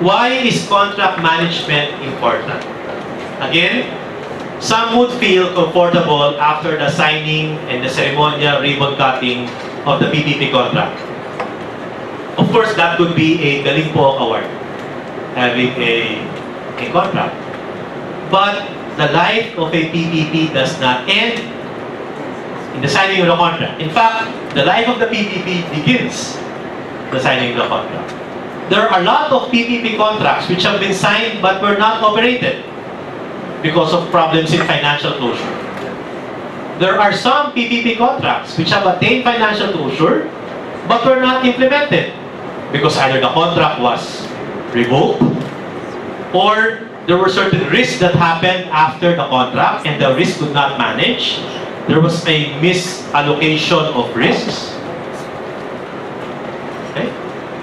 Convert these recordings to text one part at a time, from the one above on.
Why is contract management important? Again, some would feel comfortable after the signing and the ceremonial ribbon cutting of the PPP contract. Of course, that could be a galing po award, having a contract. But the life of a PPP does not end in the signing of the contract. In fact, the life of the PPP begins the signing of the contract. There are a lot of PPP contracts which have been signed but were not operated because of problems in financial closure. There are some PPP contracts which have attained financial closure but were not implemented because either the contract was revoked or there were certain risks that happened after the contract and the risk could not manage. There was a misallocation of risks. Okay.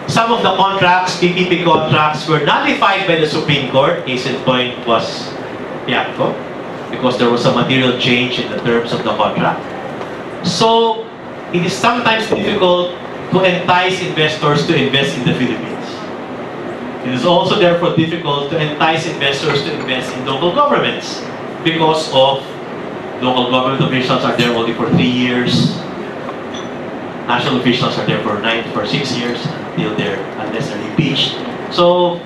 Some of the contracts, PPP contracts, were nullified by the Supreme Court. Case in point was Piatco, because there was a material change in the terms of the contract. So, it is sometimes difficult to entice investors to invest in the Philippines. It is also therefore difficult to entice investors to invest in local governments because of local government officials are there only for 3 years. National officials are there for 6 years unless they're impeached. So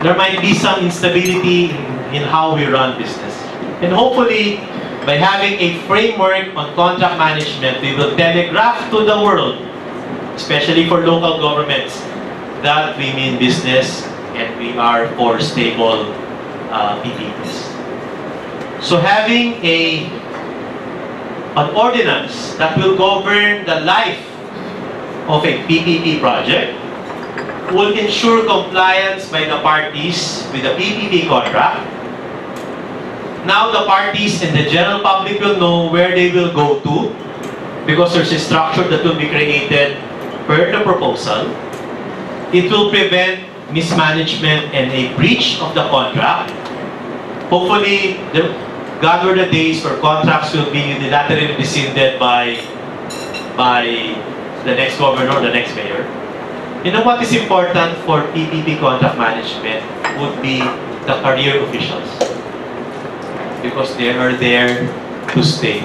there might be some instability in how we run business. And hopefully, by having a framework on contract management, we will telegraph to the world, especially for local governments, that we mean business and we are for stable PPPs. So having an ordinance that will govern the life of a PPP project will ensure compliance by the parties with the PPP contract. Now the parties and the general public will know where they will go to because there's a structure that will be created per the proposal. It will prevent mismanagement and a breach of the contract. Hopefully, God were the days where contracts will be unilaterally rescinded by the next governor or the next mayor. You know what is important for PPP contract management would be the career officials, because they are there to stay.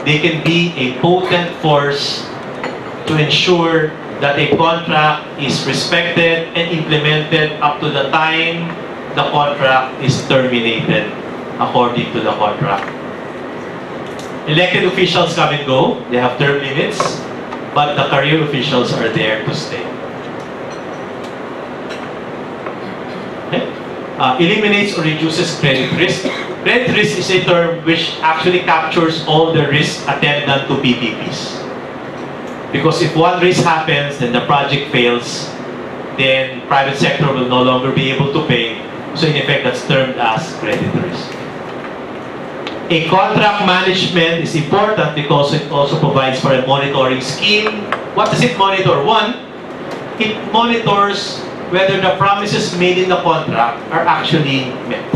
They can be a potent force to ensure that a contract is respected and implemented up to the time the contract is terminated according to the contract. Elected officials come and go, they have term limits, but the career officials are there to stay. Okay. Eliminates or reduces credit risk. Credit risk is a term which actually captures all the risks attendant to PPPs. Because if one risk happens, then the project fails, then private sector will no longer be able to pay. So in effect, that's termed as credit risk. A contract management is important because it also provides for a monitoring scheme. What does it monitor? One, it monitors whether the promises made in the contract are actually met.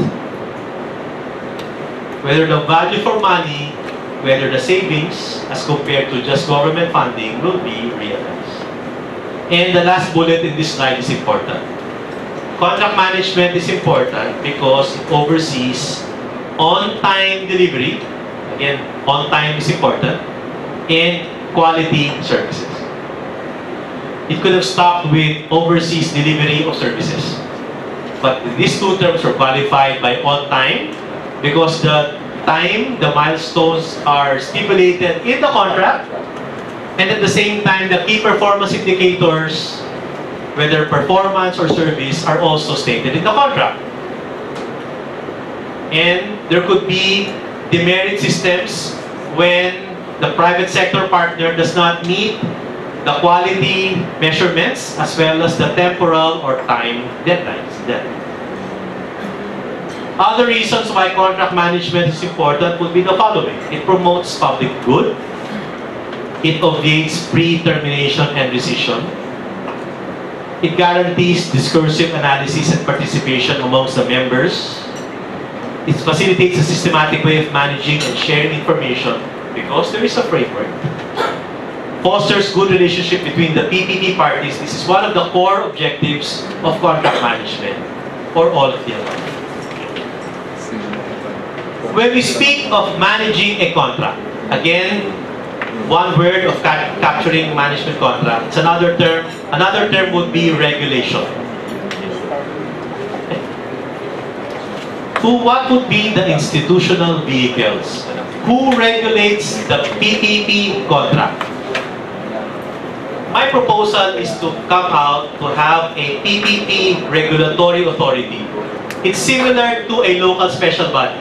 Whether the value for money, whether the savings as compared to just government funding will be realized. And the last bullet in this slide is important. Contract management is important because it oversees on-time delivery, again, on-time is important, and quality services. It could have stopped with overseas delivery of services. But these two terms are qualified by on-time because the time, the milestones are stipulated in the contract, and at the same time, the key performance indicators, whether performance or service, are also stated in the contract. And there could be demerit systems when the private sector partner does not meet the quality measurements as well as the temporal or time deadlines. Other reasons why contract management is important would be the following. It promotes public good. It obviates pre-termination and rescission. It guarantees discursive analysis and participation amongst the members. It facilitates a systematic way of managing and sharing information because there is a framework. fosters good relationship between the PPP parties. This is one of the core objectives of contract management, or all of the above. When we speak of managing a contract, again, one word of capturing management contract. It's another term. Another term would be regulation. So what would be the institutional vehicles? Who regulates the PPP contract? My proposal is to come out to have a PPP regulatory authority. It's similar to a local special body.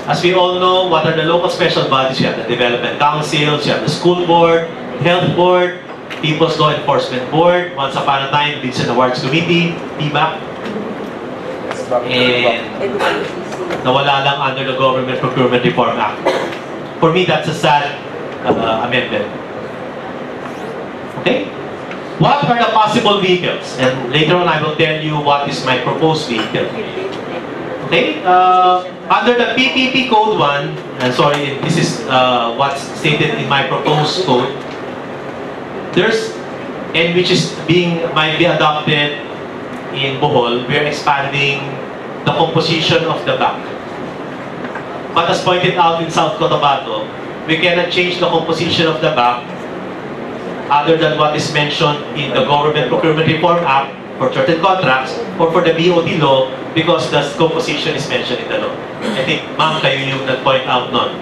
As we all know, what are the local special bodies? You have the development councils, you have the school board, health board, People's Law Enforcement Board, once upon a time, Bids and Awards Committee, PBAC, and nawala lang under the Government Procurement Reform Act. For me, that's a sad amendment. Okay? What are the possible vehicles? And later on, I will tell you what is my proposed vehicle. Okay? Under the PPP Code 1, and sorry, this is what's stated in my proposed code, there's, and which is might be adopted in Bohol, we're expanding the composition of the bank. But as pointed out in South Cotabato, we cannot change the composition of the bank other than what is mentioned in the Government Procurement Reform Act for certain contracts or for the BOT law because the composition is mentioned in the law. I think, ma'am, kayo yung nag-point out nun.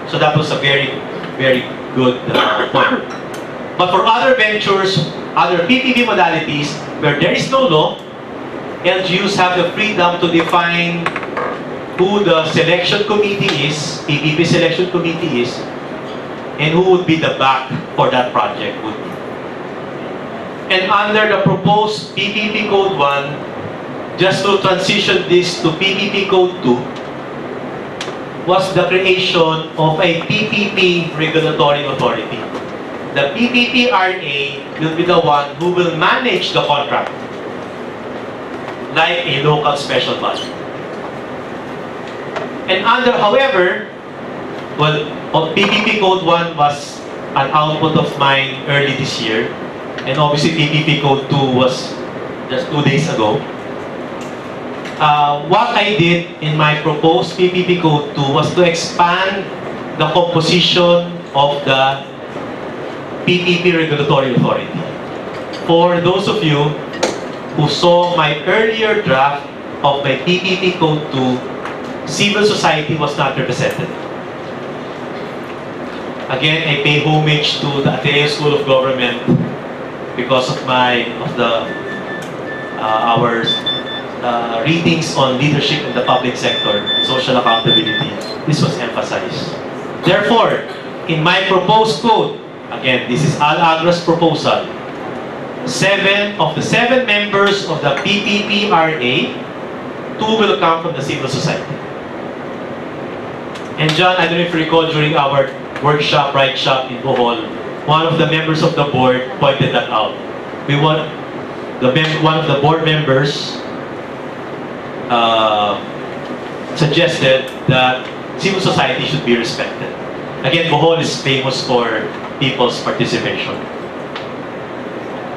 So that was a very, very good point. But for other ventures, other PPP modalities, where there is no law, LGUs have the freedom to define who the selection committee is, PPP selection committee is, and who would be the back for that project would be. And under the proposed PPP Code 1, just to transition this to PPP Code 2, was the creation of a PPP regulatory authority. The PPP-RA will be the one who will manage the contract, like a local special body. And however, well, PPP Code 1 was an output of mine early this year. And obviously, PPP Code 2 was just 2 days ago. What I did in my proposed PPP Code 2 was to expand the composition of the PPP Regulatory Authority. For those of you who saw my earlier draft of my PPP Code 2, civil society was not represented. Again, I pay homage to the Ateneo School of Government because of our readings on leadership in the public sector, social accountability. This was emphasized. Therefore, in my proposed code, again, this is Al-Agra's proposal, 7 of the 7 members of the PPP-RA, 2 will come from the civil society. And John, I don't know if you recall during our workshop, Right Shop in Bohol, one of the members of the board pointed that out. One of the board members suggested that civil society should be respected. Again, Bohol is famous for people's participation.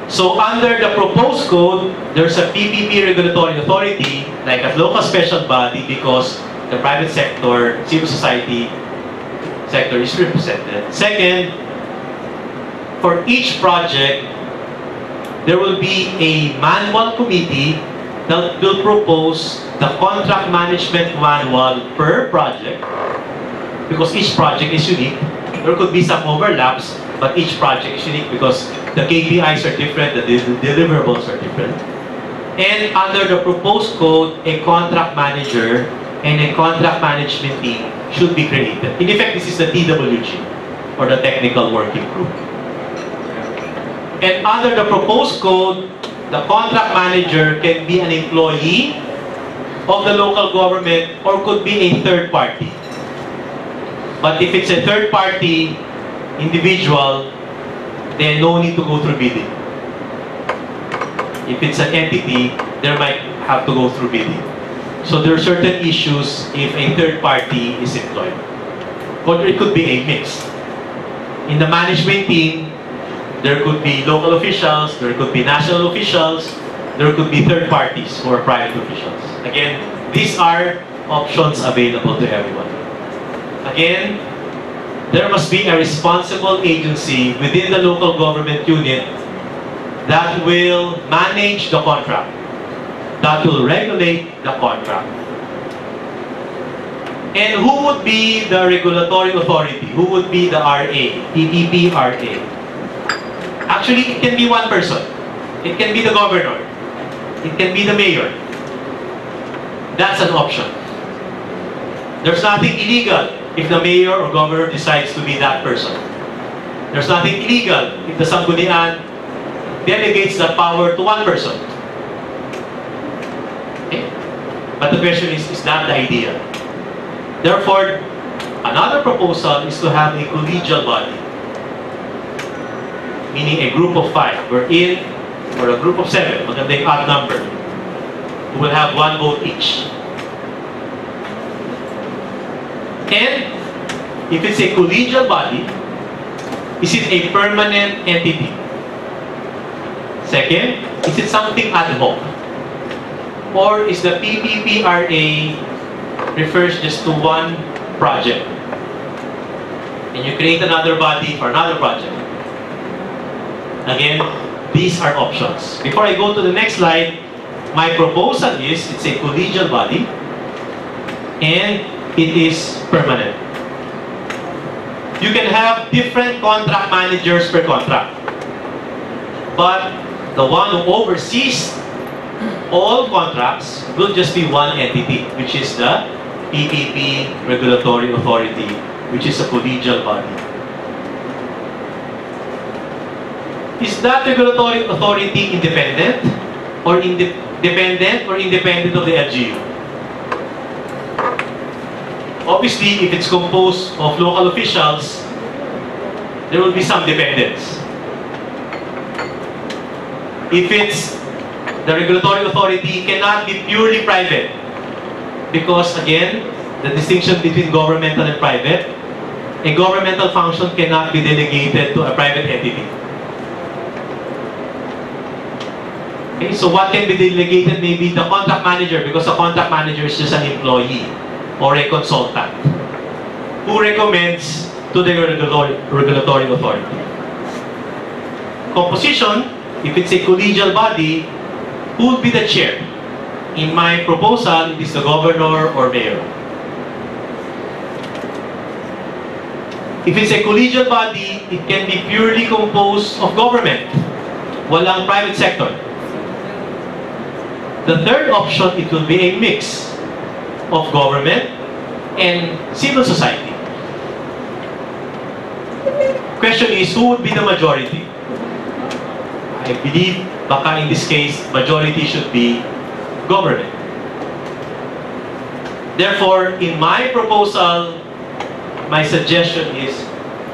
So under the proposed code, there's a PPP regulatory authority, like a local special body, because the private sector, civil society sector is represented. Second, for each project, there will be a manual committee that will propose the contract management manual per project, because each project is unique. There could be some overlaps, but each project is unique because the KPIs are different, the deliverables are different. And under the proposed code, a contract manager and a contract management team should be created. In effect, this is the TWG, or the Technical Working Group. And under the proposed code, the contract manager can be an employee of the local government or could be a third party. But if it's a third party individual, then no need to go through bidding. If it's an entity, there might have to go through bidding. So there are certain issues if a third party is employed. Or it could be a mix. In the management team, there could be local officials, there could be national officials, there could be third parties who are private officials. Again, these are options available to everyone. Again, there must be a responsible agency within the local government unit that will manage the contract, that will regulate the contract. And who would be the regulatory authority? Who would be the RA, PPP RA? Actually, it can be one person. It can be the governor. It can be the mayor. That's an option. There's nothing illegal if the mayor or governor decides to be that person. There's nothing illegal if the Sanggunian delegates that power to one person. Okay? But the question is that the idea? Therefore, another proposal is to have a collegial body, meaning a group of 5, wherein, or a group of 7, maganda yung odd number, who will have 1 vote each. And if it's a collegial body, is it a permanent entity? Second, is it something ad hoc? Or is the PPPRA refers just to one project? And you create another body for another project. Again, these are options. Before I go to the next slide, my proposal is it's a collegial body and it is permanent. You can have different contract managers per contract, but the one who oversees all contracts will just be one entity, which is the PPP Regulatory Authority, which is a collegial body. Is that regulatory authority independent or independent of the LGU? Obviously, if it's composed of local officials, there will be some dependence. If it's the regulatory authority, cannot be purely private, because again, the distinction between governmental and private, a governmental function cannot be delegated to a private entity. Okay, so what can be delegated may be the contract manager, because the contract manager is just an employee or a consultant who recommends to the regulatory authority. Composition, if it's a collegial body, who would be the chair? In my proposal, it is the governor or mayor. If it's a collegial body, it can be purely composed of government. Walang private sector. The third option, it will be a mix of government and civil society. Question is, who would be the majority? I believe, baka in this case, majority should be government. Therefore, in my proposal, my suggestion is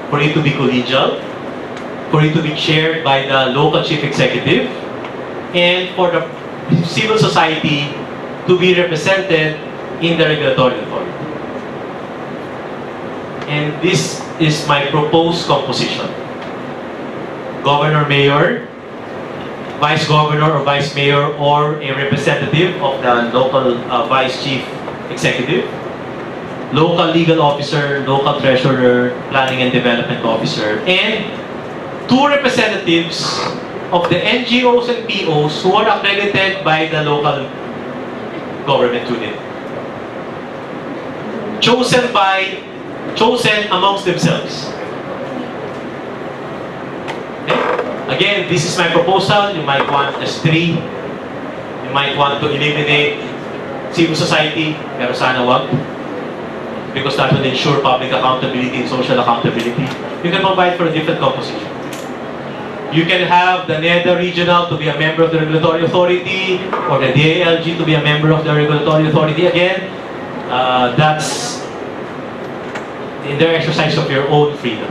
for it to be collegial, for it to be chaired by the local chief executive, and for the civil society to be represented in the regulatory authority. And this is my proposed composition. Governor, mayor, vice governor or vice mayor, or a representative of the local vice chief executive, local legal officer, local treasurer, planning and development officer, and 2 representatives of the NGOs and POs who are accredited by the local government unit. Chosen amongst themselves. Okay? Again, this is my proposal. You might want just 3. You might want to eliminate civil society, pero sana wag, because that will ensure public accountability and social accountability. You can provide for a different composition. You can have the NEDA regional to be a member of the regulatory authority, or the DALG to be a member of the regulatory authority. Again, that's in the exercise of your own freedom.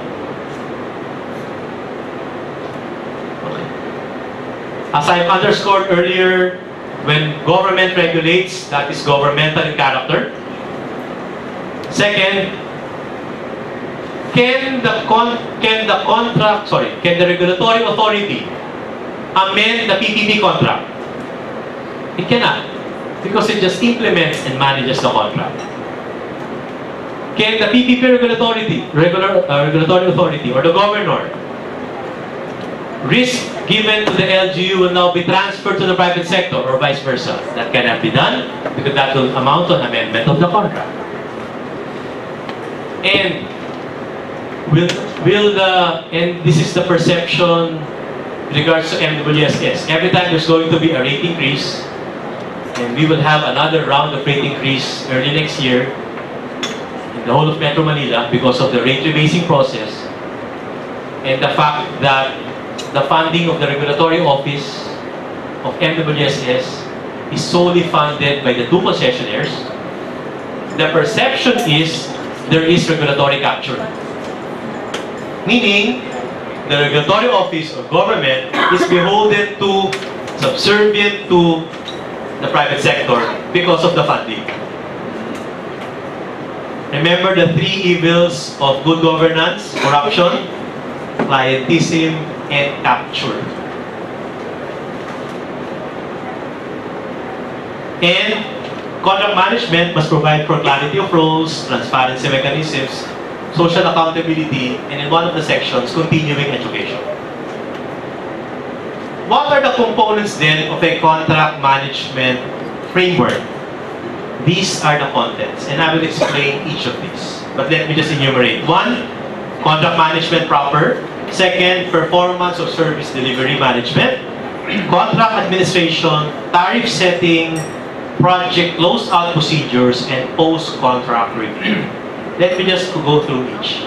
Okay. As I've underscored earlier, when government regulates, that is governmental in character. Second, can the regulatory authority amend the PPP contract? It cannot, because it just implements and manages the contract. Can the PPP regulatory authority or the governor risk given to the LGU will now be transferred to the private sector or vice versa? That cannot be done because that will amount to an amendment of the contract. And and this is the perception with regards to MWSS. Every time there's going to be a rate increase, and we will have another round of rate increase early next year in the whole of Metro Manila because of the rate rebasing process and the fact that the funding of the regulatory office of MWSS is solely funded by the two concessionaires. The perception is there is regulatory capture. Meaning, the regulatory office or government is beholden to, subservient to the private sector because of the funding. Remember the three evils of good governance: corruption, clientism, and capture. And contract management must provide for clarity of roles, transparency mechanisms, social accountability, and in one of the sections, continuing education. What are the components then of a contract management framework? These are the contents, and I will explain each of these. But let me just enumerate. 1, contract management proper. 2nd, performance of service delivery management. Contract administration, tariff setting, project close-out procedures, and post-contract review. Let me just go through each.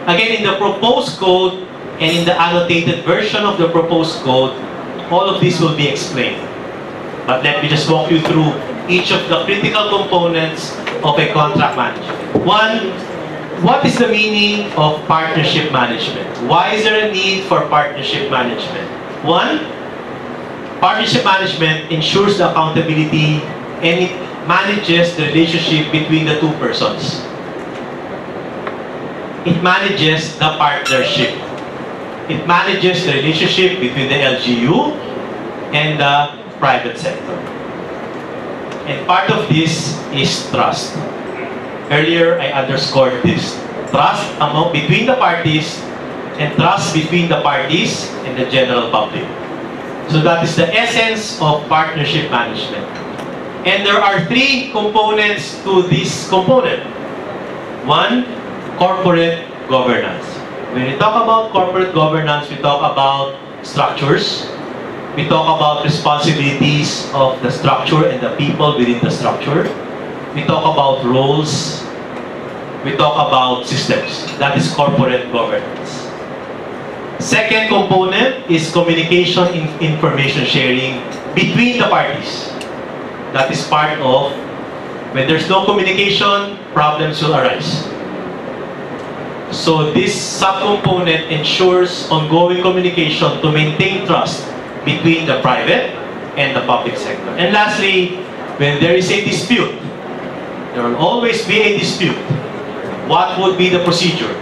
Again, in the proposed code and in the annotated version of the proposed code, all of this will be explained. But let me just walk you through each of the critical components of a contract management. 1, what is the meaning of partnership management? Why is there a need for partnership management? 1, partnership management ensures the accountability and it manages the relationship between the two persons. It manages the partnership. It manages the relationship between the LGU and the private sector. And part of this is trust. Earlier, I underscored this. Trust between the parties and trust between the parties and the general public. So that is the essence of partnership management. And there are 3 components to this component. 1, corporate governance. When we talk about corporate governance, we talk about structures. We talk about responsibilities of the structure and the people within the structure. We talk about roles. We talk about systems. That is corporate governance. Second component is communication and information sharing between the parties. That is part of, when there's no communication, problems will arise. So this subcomponent ensures ongoing communication to maintain trust between the private and the public sector. And lastly, when there is a dispute, there will always be a dispute. What would be the procedure?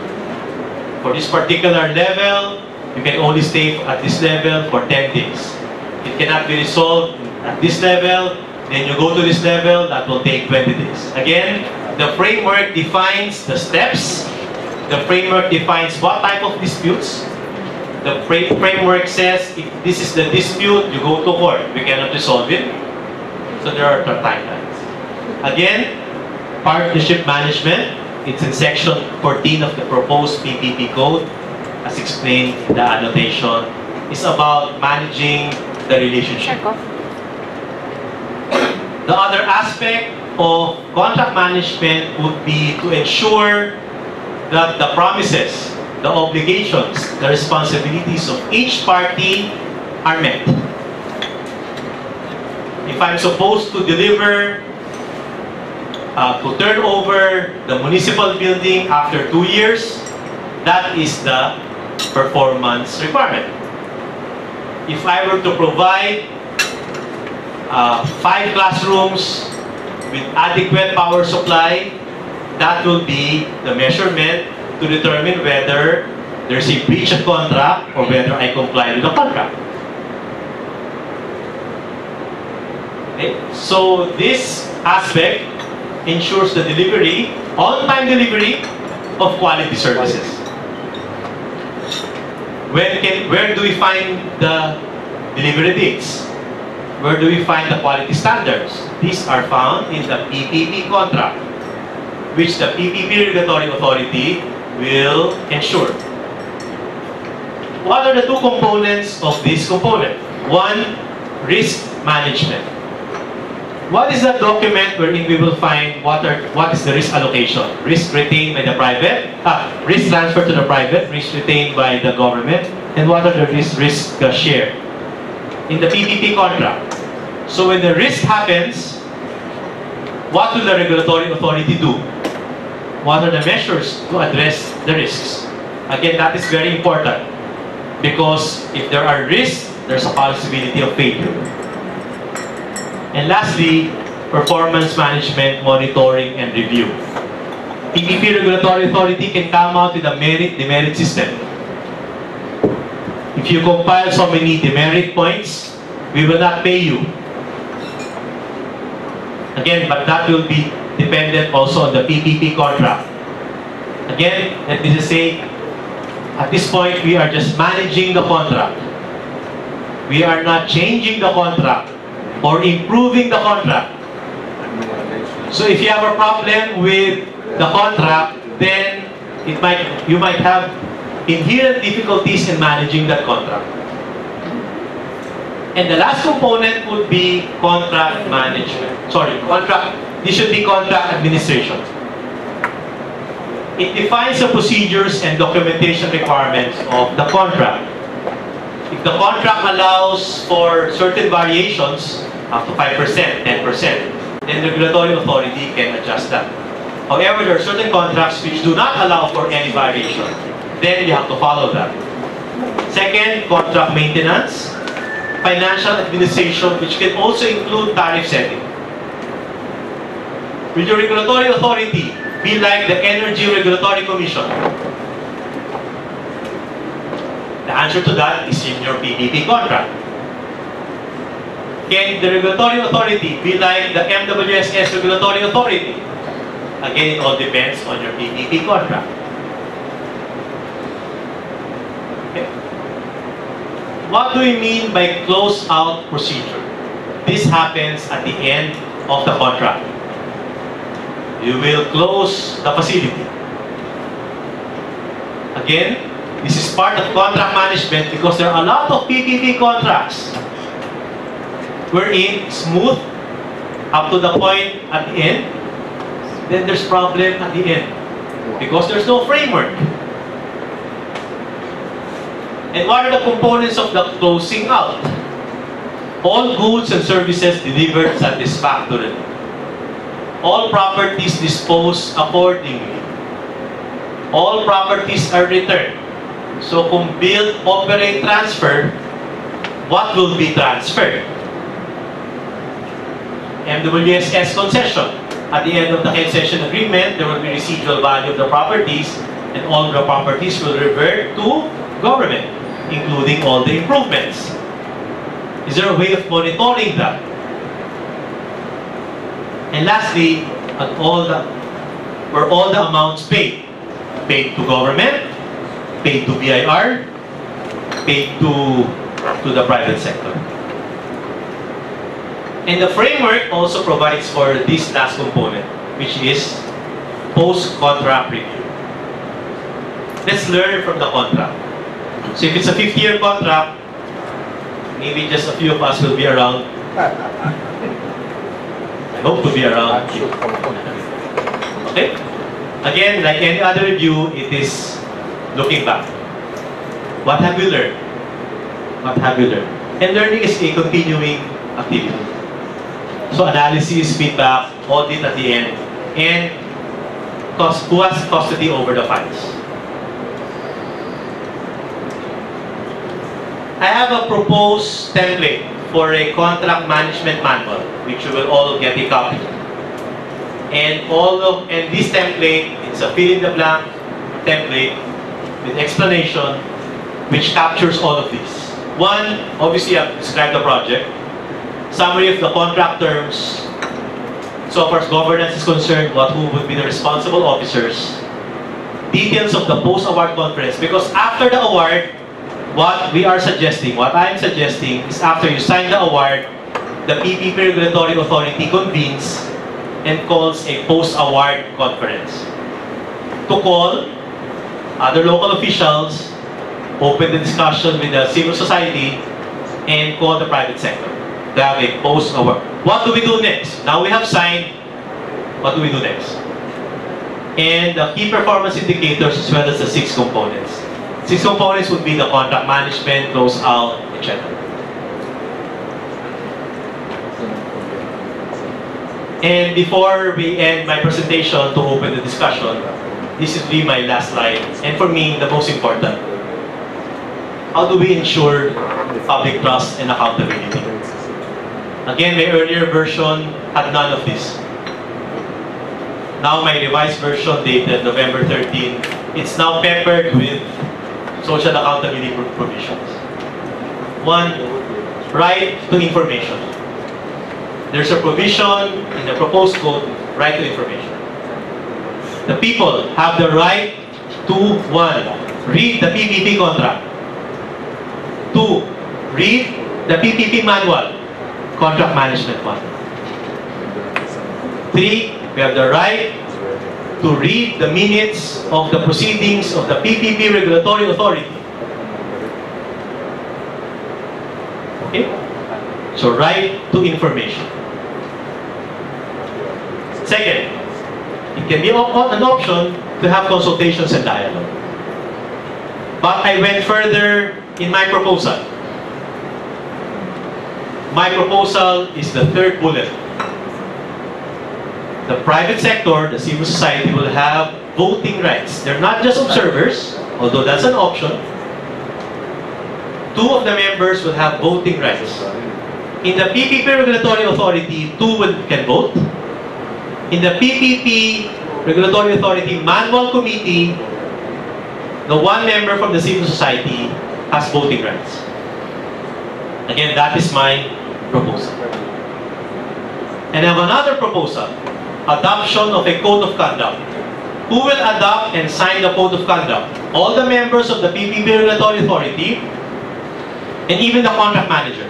For this particular level, you can only stay at this level for 10 days. It cannot be resolved at this level, then you go to this level, that will take 20 days. Again, the framework defines the steps. The framework defines what type of disputes. The framework says if this is the dispute, you go to court. We cannot resolve it. So there are timelines. Again, partnership management. It's in section 14 of the proposed PPP code. As explained in the annotation, it's about managing the relationship. The other aspect of contract management would be to ensure that the promises, the obligations, the responsibilities of each party are met. If I'm supposed to deliver, to turn over the municipal building after 2 years, that is the performance requirement. If I were to provide 5 classrooms with adequate power supply, that will be the measurement to determine whether there's a breach of contract or whether I comply with the contract. Okay? So this aspect ensures the delivery, on-time delivery of quality services. Where do we find the delivery dates? Where do we find the quality standards? These are found in the PPP contract, which the PPP regulatory authority will ensure. What are the two components of this component? One, risk management. What is that document wherein we will find what is the risk allocation? Risk retained by the private, risk transferred to the private, risk retained by the government, and what are the risk shared? In the PPP contract. So when the risk happens, what will the regulatory authority do? What are the measures to address the risks? Again, that is very important because if there are risks, there's a possibility of failure. And lastly, performance management, monitoring, and review. PPP regulatory authority can come out with a demerit system. If you compile so many demerit points, we will not pay you. Again, but that will be dependent also on the PPP contract. Again, let me just say, at this point, we are just managing the contract. We are not changing the contract or improving the contract. So if you have a problem with the contract, then you might have inherent difficulties in managing that contract. And the last component would be contract management. This should be contract administration. It defines the procedures and documentation requirements of the contract. If the contract allows for certain variations, up to 5%, 10%, then the regulatory authority can adjust that. However, there are certain contracts which do not allow for any variation. Then you have to follow that. Second, contract maintenance. Financial administration, which can also include tariff setting. Will your regulatory authority be like the Energy Regulatory Commission? The answer to that is in your PPP contract. Can the regulatory authority be like the MWSS Regulatory Authority? Again, it all depends on your PPP contract. Okay. What do we mean by close-out procedure? This happens at the end of the contract. You will close the facility. Again, this is part of contract management because there are a lot of PPP contracts wherein smooth up to the point at the end, then there's problem at the end because there's no framework. And what are the components of the closing out? All goods and services delivered satisfactorily. All properties disposed accordingly. All properties are returned. So kung build, operate, transfer, what will be transferred? MWSS concession. At the end of the concession agreement, there will be residual value of the properties and all the properties will revert to government, including all the improvements. Is there a way of monitoring that? And lastly, were all the amounts paid? Paid to government, paid to BIR, paid to the private sector. And the framework also provides for this last component, which is post-contract review. Let's learn from the contract. So if it's a 50-year contract, maybe just a few of us will be around. I hope to be around. Okay? Again, like any other review, it is looking back. What have you learned? What have you learned? And learning is a continuing activity. So analysis, feedback, audit at the end, and who has custody over the files. I have a proposed template for a contract management manual, which you will all get a copy. And this template, it's a fill in the blank template with explanation which captures all of these. One, obviously I've described the project. Summary of the contract terms. So far as governance is concerned, who would be the responsible officers. Details of the post-award conference. Because after the award, what we are suggesting, what I'm suggesting is after you sign the award, the PPP Regulatory Authority convenes and calls a post-award conference to call other local officials, open the discussion with the civil society, and call the private sector to have a post-award. What do we do next? Now we have signed, what do we do next? And the key performance indicators as well as the 6 components. 6 components would be the contract management, close out, etc. And before we end my presentation to open the discussion, this will be my last slide, and for me, the most important. How do we ensure public trust and accountability? Again, my earlier version had none of this. Now my revised version dated November 13, it's now peppered with social accountability provisions. One, right to information. There's a provision in the proposed code, right to information. The people have the right to, 1, read the PPP contract. 2, read the PPP manual, contract management one. 3, we have the right to read the minutes of the proceedings of the PPP Regulatory Authority. Okay? So, right to information. Second, it can be an option to have consultations and dialogue. But I went further in my proposal. My proposal is the 3rd bullet. The private sector, the civil society, will have voting rights. They're not just observers, although that's an option. 2 of the members will have voting rights. In the PPP Regulatory Authority, 2 can vote. In the PPP Regulatory Authority Manual Committee, the 1 member from the civil society has voting rights. Again, that is my proposal. And I have another proposal. Adoption of a code of conduct. Who will adopt and sign the code of conduct? All the members of the PPP Regulatory Authority and even the contract manager.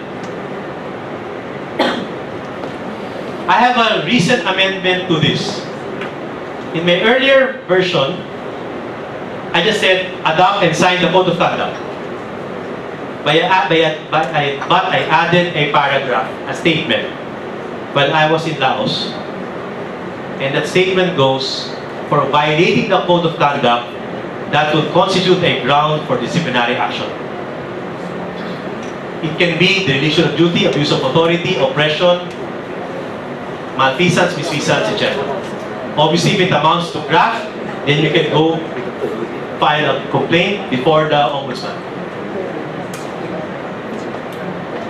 I have a recent amendment to this. In my earlier version, I just said adopt and sign the code of conduct. But I added a paragraph, a statement, while I was in Laos. And that statement goes, for violating the code of conduct, that will constitute a ground for disciplinary action. It can be dereliction of duty, abuse of authority, oppression, malfeasance, misfeasance, etc. Obviously, if it amounts to graft, then you can go file a complaint before the ombudsman.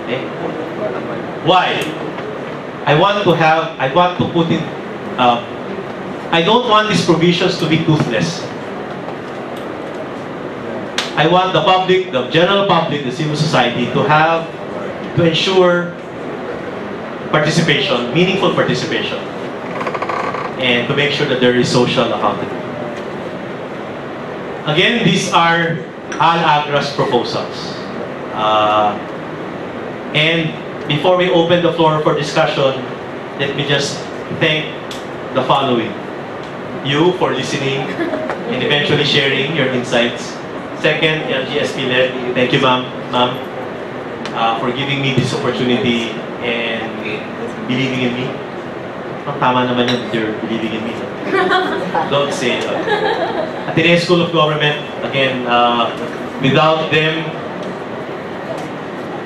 Okay? Why? I want to put in, I don't want these provisions to be toothless. I want the public, the general public, the civil society to ensure participation, meaningful participation, and to make sure that there is social accountability. Again, these are Al-Agra's proposals. And before we open the floor for discussion, let me just thank the following. You for listening and eventually sharing your insights. Second, LGSP-LED. Thank you, ma'am, for giving me this opportunity and believing in me. Ang tama naman yun, you're believing in me. Don't say it. Ateneo School of Government, again, without them,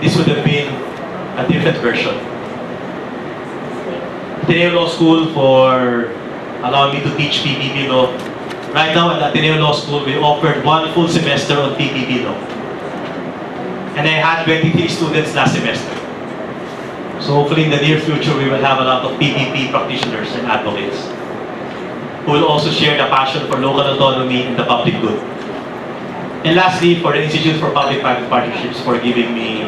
this would have been a different version. Ateneo Law School for allowing me to teach PPP law. Right now at Ateneo Law School, we offered 1 full semester on PPP law. And I had 23 students last semester. So hopefully in the near future, we will have a lot of PPP practitioners and advocates. who will also share the passion for local autonomy and the public good. And lastly, for the Institute for Public-Private Partnerships for teaching me.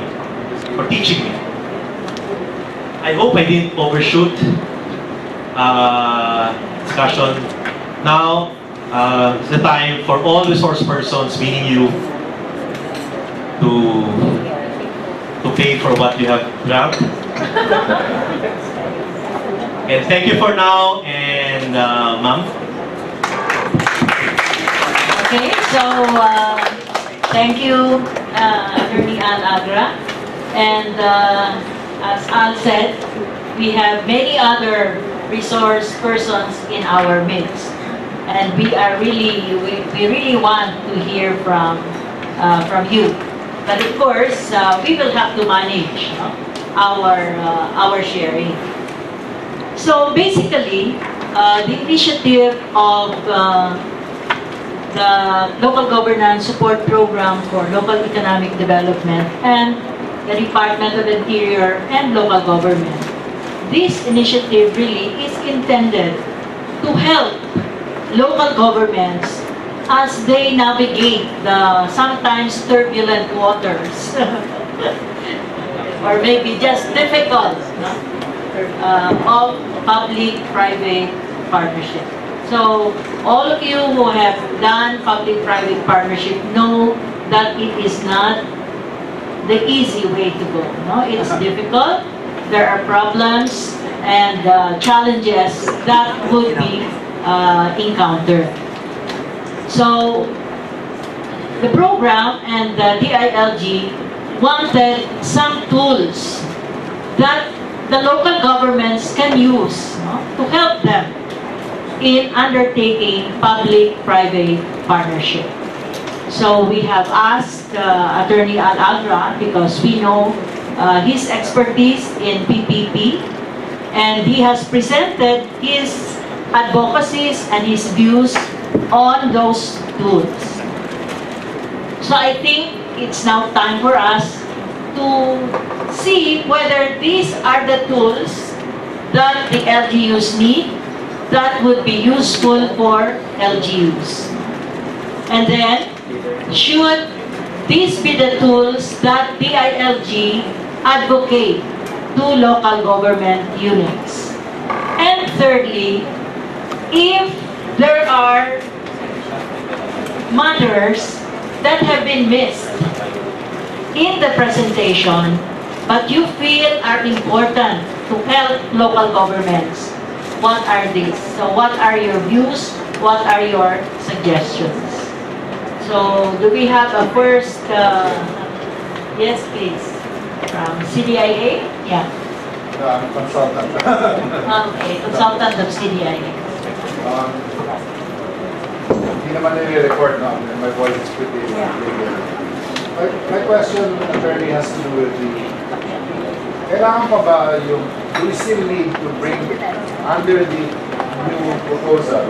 I hope I didn't overshoot discussion. Now, it's the time for all resource persons, meaning you, to pay for what you have grabbed. And thank you for now, and ma'am. Okay, so thank you, Attorney Al Agra. And as Al said, we have many other resource persons in our midst. And we really want to hear from you. But of course, we will have to manage our sharing. So basically, the initiative of the Local Governance Support Program for Local Economic Development and the Department of Interior and Local Government. This initiative really is intended to help local governments as they navigate the sometimes turbulent waters or maybe just difficult of public-private partnership. So all of you who have done public-private partnership know that it is not the easy way to go. No? It's difficult. There are problems and challenges that would be encountered. So the program and the DILG wanted some tools that the local governments can use to help them in undertaking public-private partnership. So we have asked Attorney Al Agra, because we know his expertise in PPP, and he has presented his advocacies and his views on those tools. So I think it's now time for us to see whether these are the tools that the LGUs need that would be useful for LGUs. And then, should these be the tools that DILG advocate to local government units? And thirdly, if there are matters that have been missed in the presentation, but you feel are important to help local governments, what are these? So what are your views? What are your suggestions? So do we have a first, yes please, from CDIA? Yeah. I'm a consultant. Okay, consultant of CDIA. Hindi naman nire-record na. My voice is pretty clear. My question, attorney, has to do with the... Kailangan pa ba yung... Do we still need to bring under the new proposal?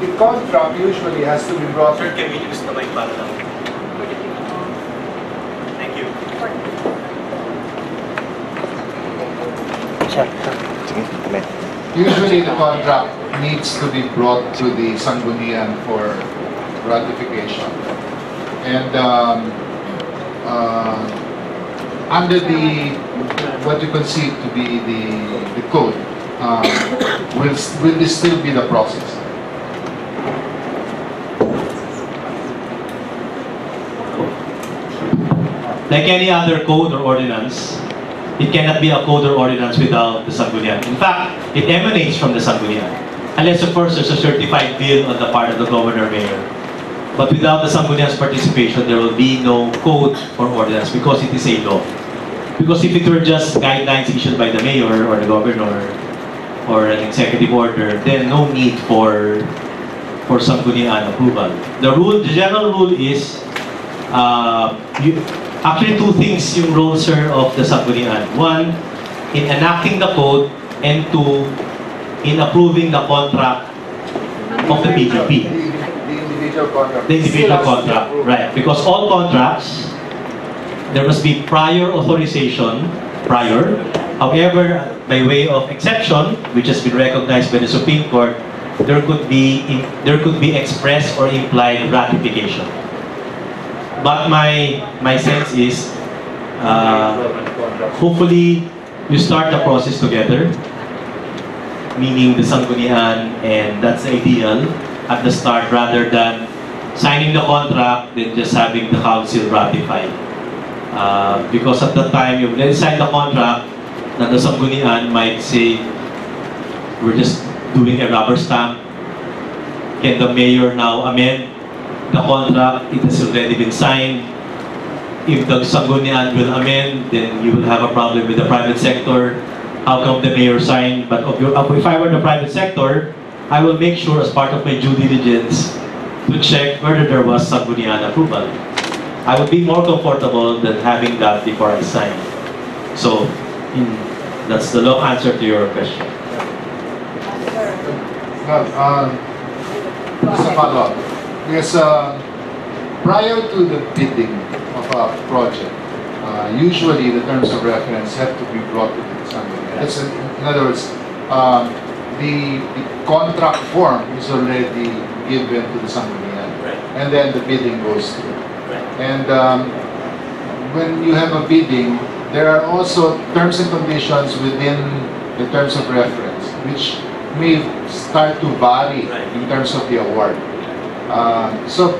The contract usually has to be brought... Sir, can we use the mic para lang? Thank you. Usually the contract needs to be brought to the Sanggunian for ratification. And under what you conceive to be the code, will this still be the process? Like any other code or ordinance, it cannot be a code or ordinance without the Sanggunian. In fact, it emanates from the Sanggunian. Unless, of course, there's a certified bill on the part of the governor-mayor. But without the Sanggunian's participation, there will be no code or ordinance because it is a law. Because if it were just guidelines issued by the mayor or the governor or an executive order, then no need for Sanggunian approval. The general rule is, actually two things yung role, sir, of the Sanggunian. One, in enacting the code, and two, in approving the contract of the PPP. The individual contract. The individual contract, right. Because all contracts, there must be prior authorization, However, by way of exception, which has been recognized by the Supreme Court, there could be express or implied ratification. But my sense is, hopefully, you start the process together, meaning the Sanggunian, and that's ideal at the start rather than signing the contract then just having the council ratify. Because at the time you already signed the contract, na the Sanggunian might say, we're just doing a rubber stamp. Can the mayor now amend the contract? It has already been signed. If the Sanggunian will amend, then you will have a problem with the private sector. How come the mayor signed? But if I were the private sector, I will make sure as part of my due diligence to check whether there was Sanggunian approval. I would be more comfortable than having that before I sign. So, that's the long answer to your question. Just a follow-up. Because prior to the bidding of a project, usually the terms of reference have to be brought to the Sanggunian. That's in other words, the contract form is already given to the Sanggunian, and then the bidding goes through. And when you have a bidding, there are also terms and conditions within the terms of reference, which may start to vary in terms of the award. So,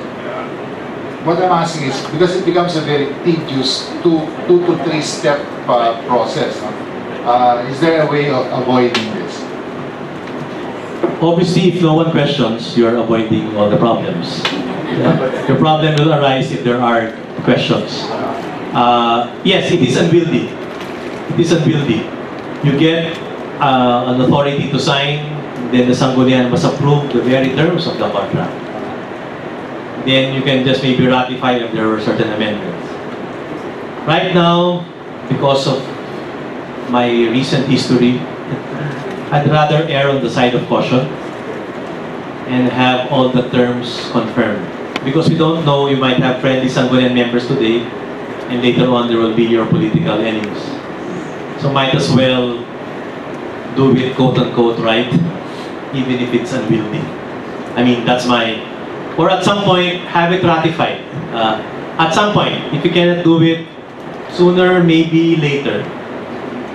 what I'm asking is, because it becomes a very tedious two to three step process, is there a way of avoiding this? Obviously, if no one questions, you are avoiding all the problems. The problem will arise if there are questions. Yes, it is unwieldy. It is unwieldy. You get an authority to sign, then the Sanggunian must approve the very terms of the contract. Then you can just maybe ratify if there were certain amendments. Right now, because of my recent history, I'd rather err on the side of caution and have all the terms confirmed. Because we don't know, you might have friendly Sanggunian members today, and later on there will be your political enemies. So might as well do it quote-unquote right, even if it's unwieldy. I mean, that's my... Or at some point, have it ratified. At some point, if you cannot do it sooner, maybe later.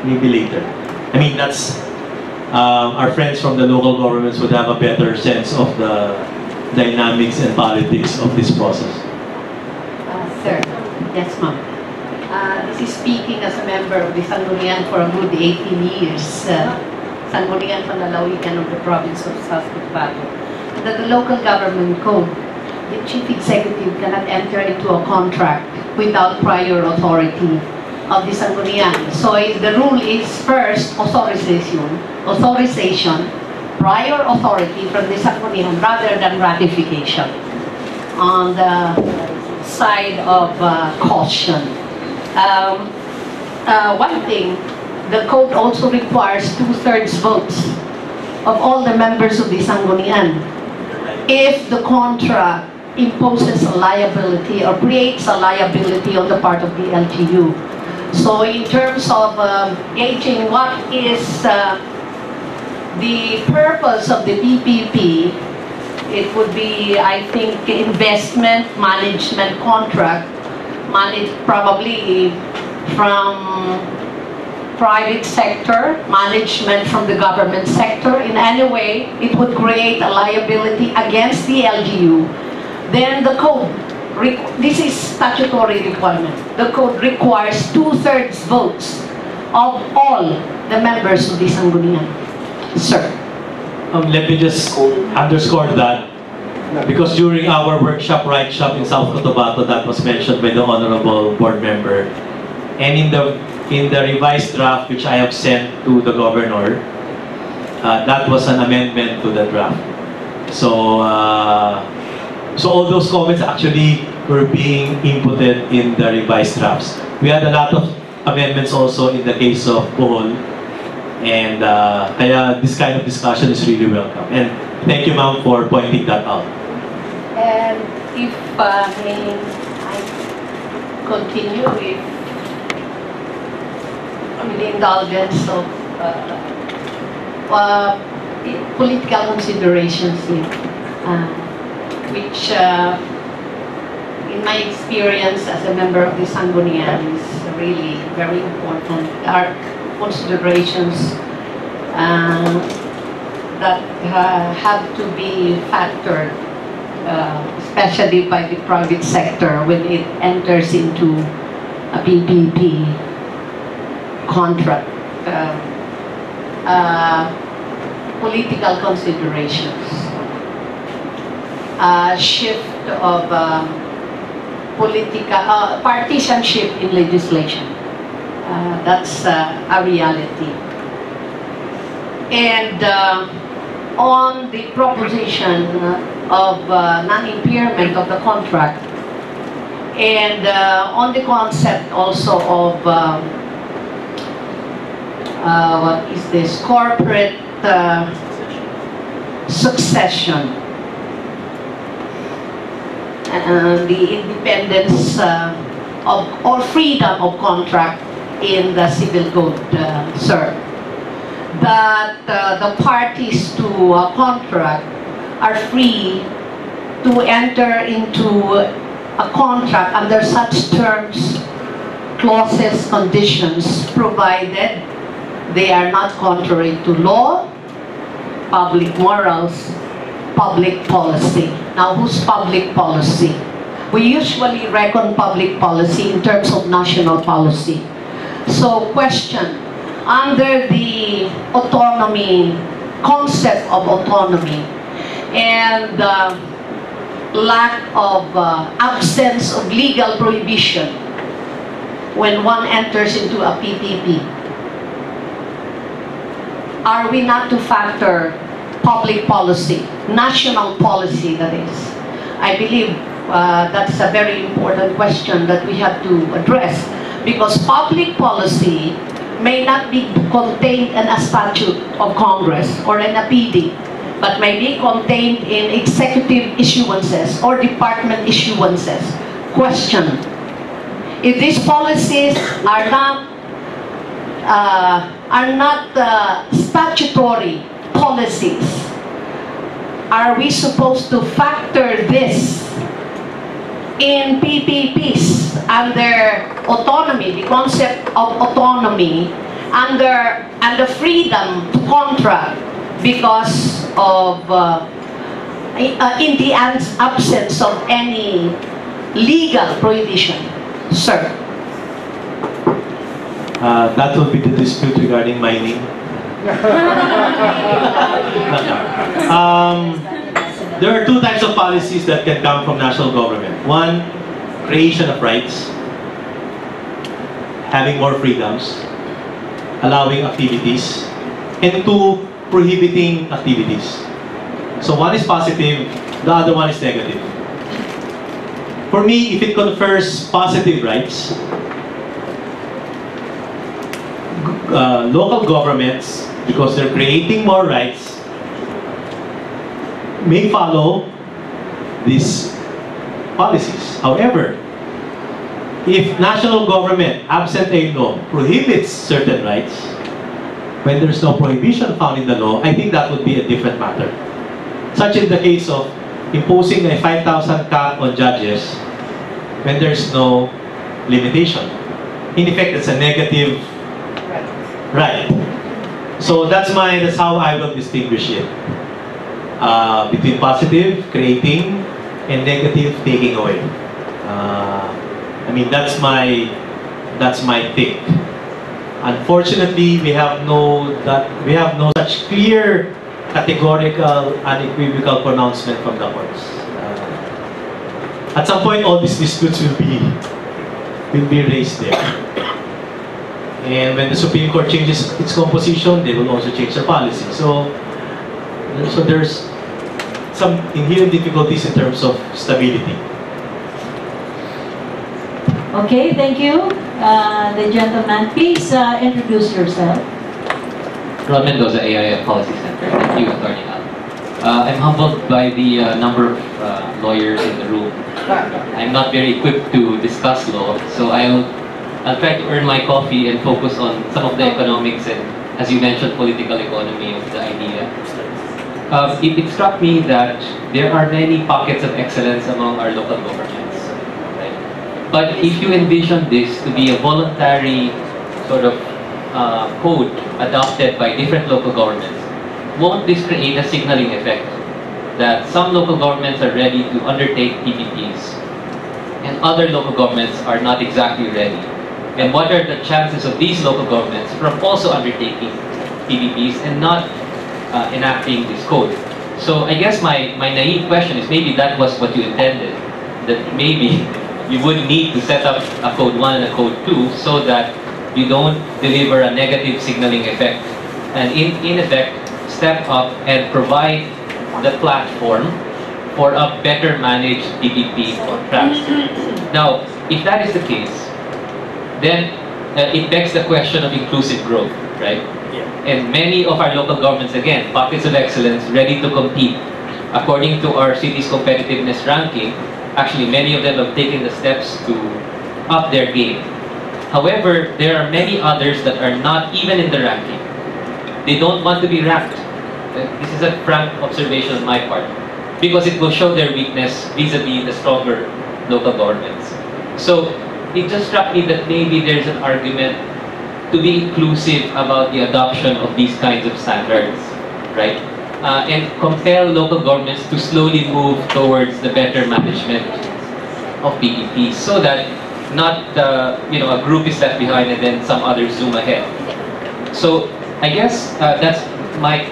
Maybe later. I mean, that's... our friends from the local governments would have a better sense of the dynamics and politics of this process. Sir, yes ma'am. This is speaking as a member of the Sanggunian for a good 18 years. Sanggunian Panlalawigan of the province of South Cotabato. That the local government code, the chief executive cannot enter into a contract without prior authority of the Sanggunian. So the rule is first authorization, prior authority from the Sanggunian rather than ratification. On the side of caution. One thing, the code also requires 2/3 votes of all the members of the Sanggunian if the contract imposes a liability or creates a liability on the part of the LGU. So in terms of gauging what is the purpose of the PPP, it would be, I think, investment management contract, managed probably from private sector, management from the government sector. In any way, it would create a liability against the LGU. Then the code, this is statutory requirement. The code requires 2/3 votes of all the members of the Sanggunian. Sir. Let me just underscore that, because during our workshop, Right Shop in South Cotabato, that was mentioned by the Honorable Board Member. And in the revised draft which I have sent to the Governor, that was an amendment to the draft. So, so all those comments actually were being inputted in the revised drafts. We had a lot of amendments also in the case of Bohol, and kaya this kind of discussion is really welcome. And thank you, ma'am, for pointing that out. And if may I continue with with the indulgence of political considerations here, which in my experience as a member of the Sangguniang is really very important. There are considerations that have to be factored, especially by the private sector when it enters into a PPP contract. Political considerations, shift of partisanship in legislation. That's a reality. And on the proposition of non-impairment of the contract, and on the concept also of what is this, corporate succession, the independence or freedom of contract in the civil code, sir. That the parties to a contract are free to enter into a contract under such terms, clauses, conditions, provided they are not contrary to law, public morals, public policy. Now, whose public policy? We usually reckon public policy in terms of national policy. So, question, under the autonomy, concept of autonomy, and lack of absence of legal prohibition when one enters into a PPP, are we not to factor public policy, national policy that is? I believe that's a very important question that we have to address, because public policy may not be contained in a statute of Congress or in a PD, but may be contained in executive issuances or department issuances. Question, if these policies are not statutory policies, are we supposed to factor this in PPPs under autonomy, the concept of autonomy, and the freedom to contract because of in the absence of any legal prohibition, sir? That will be the dispute regarding mining. There are two types of policies that can come from national government. One, creation of rights, having more freedoms, allowing activities, and two, prohibiting activities. So one is positive, the other one is negative. For me, if it confers positive rights, local governments, because they're creating more rights, may follow these policies. However, if national government, absent a law, prohibits certain rights, when there's no prohibition found in the law, I think that would be a different matter. Such in the case of imposing a 5,000 cap on judges when there's no limitation. In effect, it's a negative right. So that's how I will distinguish it. Between positive, creating, and negative, taking away. I mean, that's my take. Unfortunately, we have no such clear, categorical, unequivocal pronouncement from the courts. At some point, all these disputes will be raised there. And when the Supreme Court changes its composition, they will also change their policy. So there's some inherent difficulties in terms of stability. Okay, thank you. The gentleman, please introduce yourself. Ron Mendoza, AIF Policy Center. Thank you, Attorney Al. I'm humbled by the number of lawyers in the room. I'm not very equipped to discuss law, so I'll I'll try to earn my coffee and focus on some of the economics and, as you mentioned, political economy of the idea. It struck me that there are many pockets of excellence among our local governments. Right? But if you envision this to be a voluntary sort of code adopted by different local governments, won't this create a signaling effect that some local governments are ready to undertake PPPs and other local governments are not exactly ready? And what are the chances of these local governments from also undertaking PPPs and not enacting this code? So I guess my naive question is, maybe that was what you intended, that maybe you would need to set up a code 1 and a code 2 so that you don't deliver a negative signaling effect, and in effect step up and provide the platform for a better managed PPP contracts. Now, if that is the case, then it begs the question of inclusive growth, right? And many of our local governments, again, pockets of excellence, ready to compete. According to our city's competitiveness ranking, actually many of them have taken the steps to up their game. However, there are many others that are not even in the ranking. They don't want to be ranked. This is a frank observation on my part, because it will show their weakness vis-a-vis the stronger local governments. So it just struck me that maybe there's an argument to be inclusive about the adoption of these kinds of standards, right? And compel local governments to slowly move towards the better management of PPPs, so that not a group is left behind and then some others zoom ahead. So I guess that's my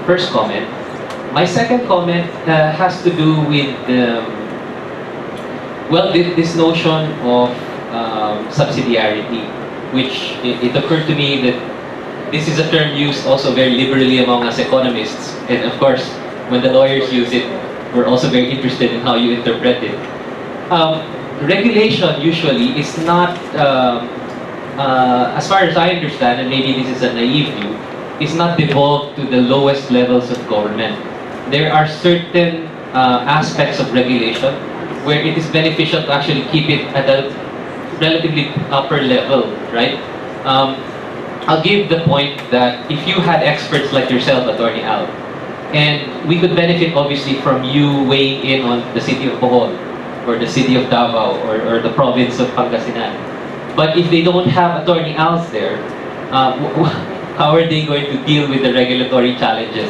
first comment. My second comment has to do with this notion of subsidiarity, which it occurred to me that this is a term used also very liberally among us economists, and of course when the lawyers use it, we're also very interested in how you interpret it. Regulation usually is not, as far as I understand, and maybe this is a naive view, is not devolved to the lowest levels of government. There are certain aspects of regulation where it is beneficial to actually keep it at a relatively upper level, right? I'll give the point that if you had experts like yourself, Attorney Al, and we could benefit obviously from you weighing in on the city of Bohol, or the city of Davao, or the province of Pangasinan. But if they don't have Attorney Al's there, how are they going to deal with the regulatory challenges?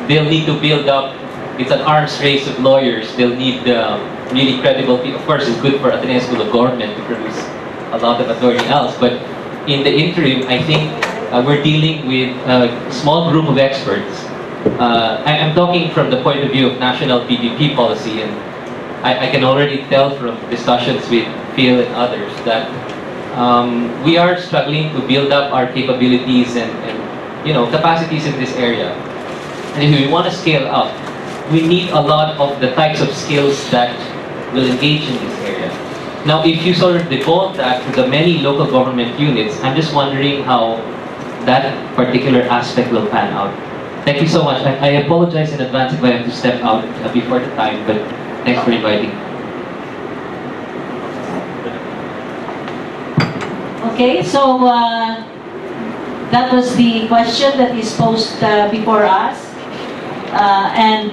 They'll need to build up, it's an arms race of lawyers, they'll need really credible people. Of course, it's good for Ateneo School of Government to produce a lot of Attorney Al's, but in the interim, I think we're dealing with a small group of experts. I'm talking from the point of view of national PPP policy, and I can already tell from discussions with Phil and others that we are struggling to build up our capabilities and capacities in this area. And if we want to scale up, we need a lot of the types of skills that will engage in this area. Now, if you sort of devolve that to the many local government units, I'm just wondering how that particular aspect will pan out. Thank you so much. I apologize in advance if I have to step out before the time, but thanks for inviting me. Okay, so that was the question that is posed before us. And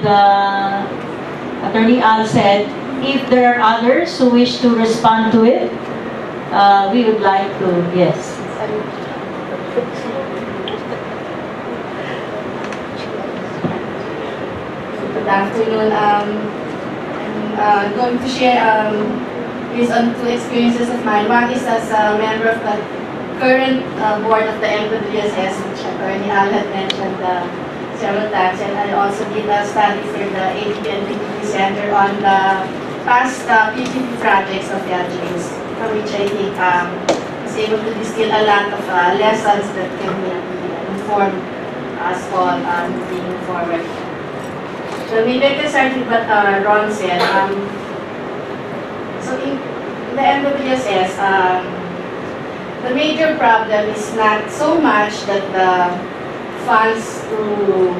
Attorney Al said, if there are others who wish to respond to it, we would like to, yes. Good afternoon. I'm going to share based on two experiences of mine. One is as a member of the current board of the MWSS, which Attorney Al had mentioned several times, and I also did a study for the ADB and PPP Center on the past PPP projects of LGS, from which I think was able to distill a lot of lessons that can inform us all moving forward. So maybe I can start with what Ron said. So in the MWSS, the major problem is not so much that the funds to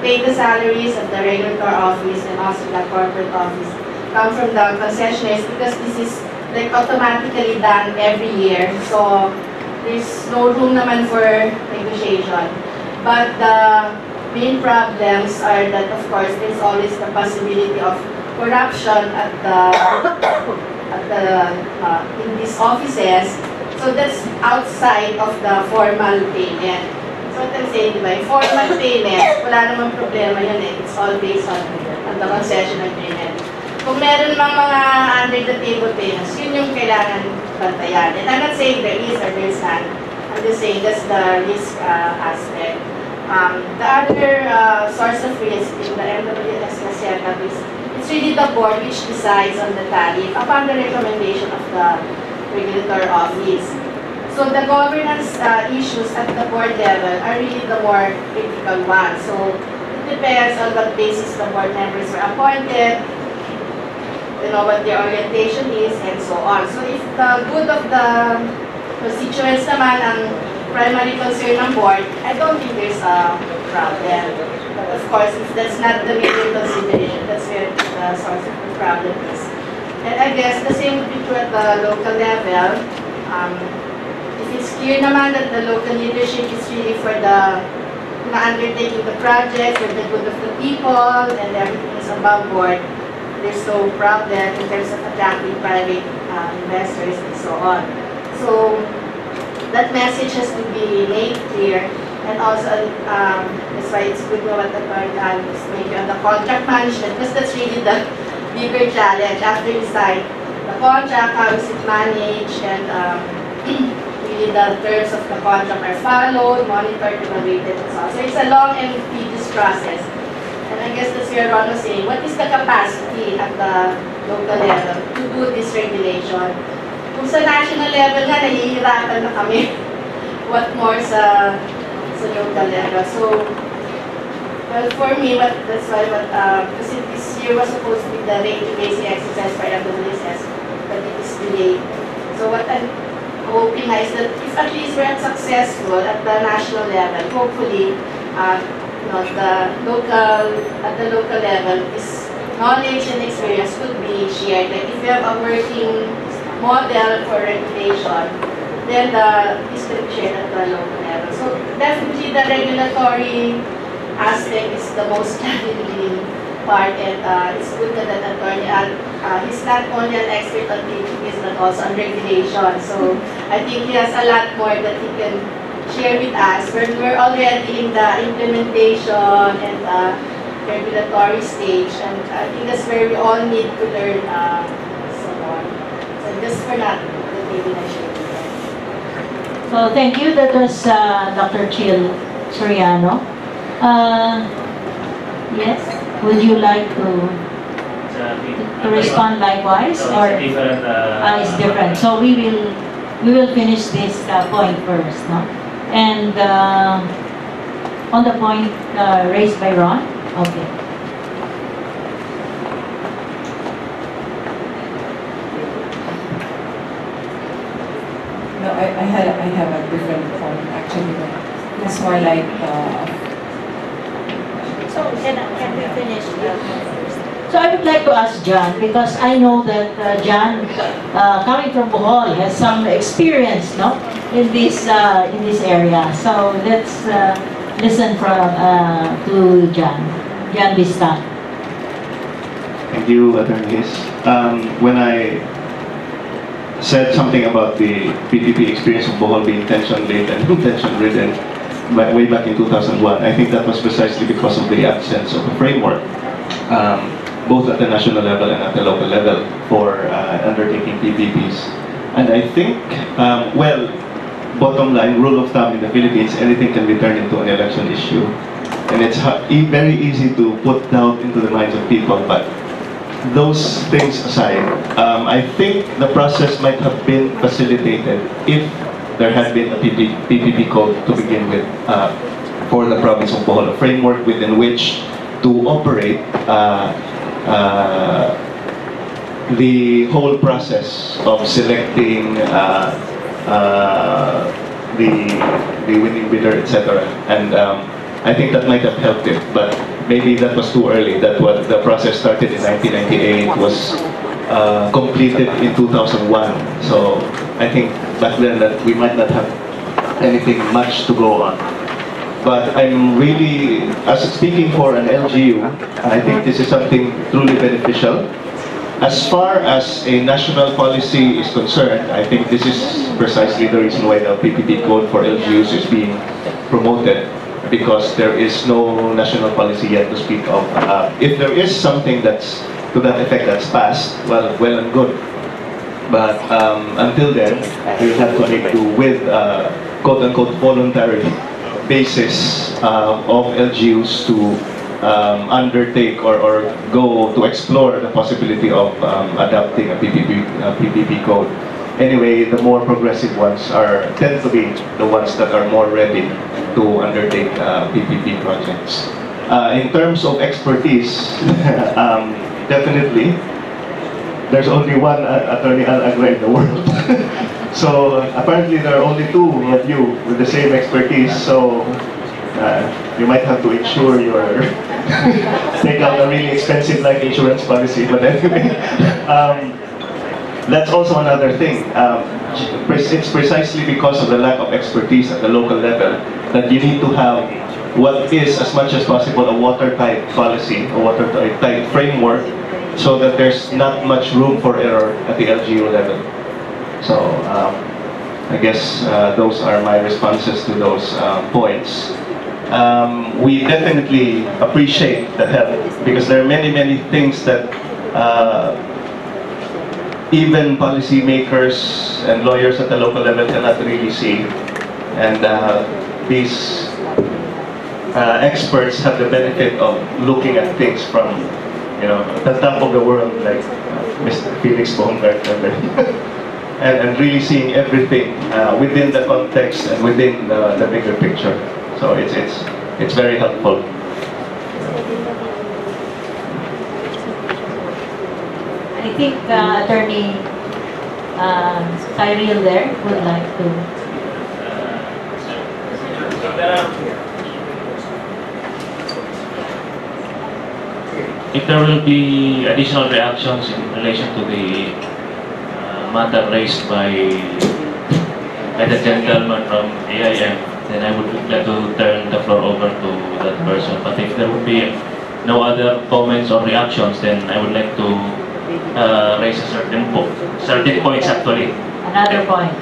pay the salaries of the regulatory office and also the corporate office come from the concessionaires, because this is like automatically done every year. So there's no room naman for negotiation. But the main problems are that, of course, there's always the possibility of corruption in these offices. So that's outside of the formal payment. So what I'm saying, diba, formal payment, wala namang problema yun eh. It's all based on the concession agreement. Kung meron mang mga under the table payments, yun yung kailangan bantayan. And I'm not saying there is or there is not. I'm just saying that's the risk aspect. The other source of risk in the MWS na setup is it's really the board which decides on the tariff upon the recommendation of the regulatory office. So the governance issues at the board level are really the more critical ones. So it depends on what basis the board members were appointed, you know, what their orientation is, and so on. So if the good of the constituents naman ang primary concern ng board, I don't think there's a problem. But of course, if that's not the major consideration, that's where the source of the problem is. And I guess the same would be true at the local level. If it's clear naman that the local leadership is really for the undertaking the project, for the good of the people, and everything is above board, there's no problem in terms of attracting private investors and so on. So that message has to be made clear, and also that's why it's good what the current is maybe on the contract management, because that's really the bigger challenge. After you sign the contract, how is it managed, and really the terms of the contract are followed, monitored, evaluated, and so on. So it's a long and tedious process. And I guess that's where Ron was saying, what is the capacity at the local level to do this regulation? Kung sa national level nga, nahihirapan na kami. What more sa local level? So, well, for me, that's why because this year was supposed to be the rate-based exercise for MWSS, but it is delayed. So what I'm hoping is that if at least we're successful at the national level, hopefully, at the local level, this knowledge and experience could be shared. Like if you have a working model for regulation, then this could be shared at the local level. So definitely the regulatory aspect is the most challenging part, and it's good that the attorney, he's not only an expert on PPPs but also on regulation. So I think he has a lot more that he can share with us. We're already in the implementation and the regulatory stage, and I think that's where we all need to learn so on. So just for that, the maybe I share with you. So thank you. That was Dr. Chil Soriano. Yes, would you like to respond likewise, or it's different? So we will finish this point first, no? And on the point raised by Ron, okay. No, I have a different point actually. That's why So can we finish So I would like to ask John, because I know that John, coming from Bohol, has some experience, no, in this area. So let's listen to John Vista. Thank you, attorneys. When I said something about the PPP experience of Bohol being tension-laden and tension-ridden way back in 2001, I think that was precisely because of the absence of a framework, both at the national level and at the local level, for undertaking PPPs. And I think, well, bottom line, rule of thumb in the Philippines, anything can be turned into an election issue. And it's very easy to put doubt into the minds of people, but those things aside, I think the process might have been facilitated if there had been a PPP code to begin with for the province of Bohol, a framework within which to operate the whole process of selecting the winning bidder, etc. And I think that might have helped it, but maybe that was too early. That was the process started in 1998, was completed in 2001. So I think back then that we might not have anything much to go on. But I'm really, as speaking for an LGU, I think this is something truly beneficial. As far as a national policy is concerned, I think this is precisely the reason why the PPP code for LGUs is being promoted, because there is no national policy yet to speak of. If there is something that's to that effect that's passed, well and good. But until then, we'll have to make do with quote-unquote voluntary basis of LGUs to undertake or go to explore the possibility of adopting a PPP code. Anyway, the more progressive ones tend to be the ones that are more ready to undertake PPP projects. In terms of expertise, definitely, there's only one Attorney Al-Agra in the world. So apparently there are only two of you with the same expertise, so you might have to insure your take out a really expensive life insurance policy. But anyway, that's also another thing. It's precisely because of the lack of expertise at the local level that you need to have what is, as much as possible, a watertight policy, a watertight framework, so that there's not much room for error at the LGU level. So I guess those are my responses to those points. We definitely appreciate the help, because there are many things that even policymakers and lawyers at the local level cannot really see, and these experts have the benefit of looking at things from, the top of the world, like Mr. Felix Baumgartner, and really seeing everything within the context and within the bigger picture. So it's very helpful. I think Attorney Cyril there would like to. If there will be additional reactions in relation to the matter raised by the gentleman from AIM, then I would like to turn the floor over to that person. But if there would be no other comments or reactions, then I would like to raise a certain points actually. Another point.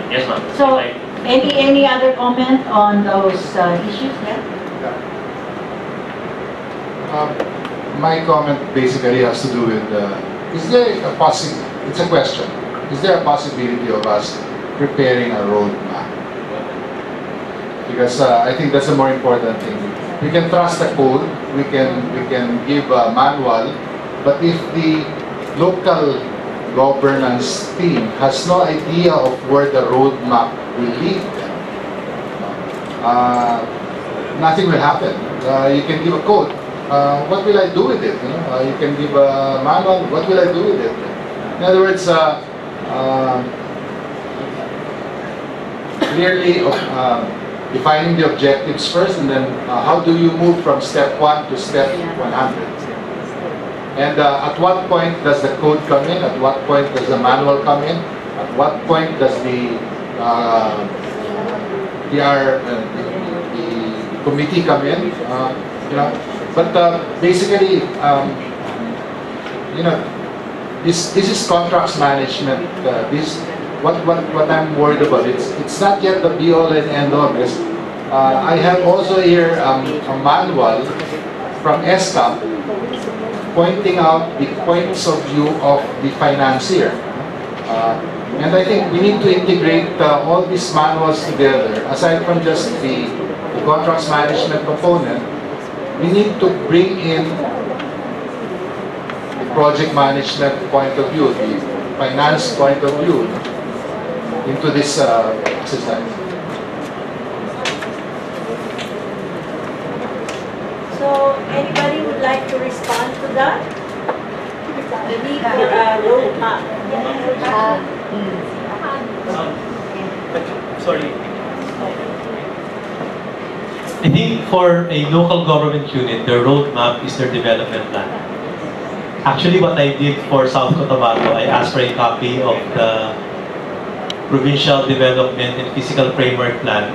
Yes, ma'am. So, any other comment on those issues? Yeah? My comment basically has to do with, is there a it's a question, is there a possibility of us preparing a roadmap? Because I think that's the more important thing. We can trust the code, we can give a manual, but if the local governance team has no idea of where the roadmap will lead them, nothing will happen. You can give a code. What will I do with it? You can give a manual. What will I do with it? In other words, clearly defining the objectives first, and then how do you move from step 1 to step 100? And at what point does the code come in? At what point does the manual come in? At what point does the committee come in? But basically, this is contracts management. This what I'm worried about. It's not yet the be all and end all. Because I have also here a manual from ESCAP pointing out the points of view of the financier. And I think we need to integrate all these manuals together. Aside from just the contracts management component, we need to bring in the project management point of view, the finance point of view into this exercise. So, anybody would like to respond to that? The need for a roadmap. Sorry. I think for a local government unit, their roadmap is their development plan. Actually, what I did for South Cotabato, I asked for a copy of the Provincial Development and Physical Framework Plan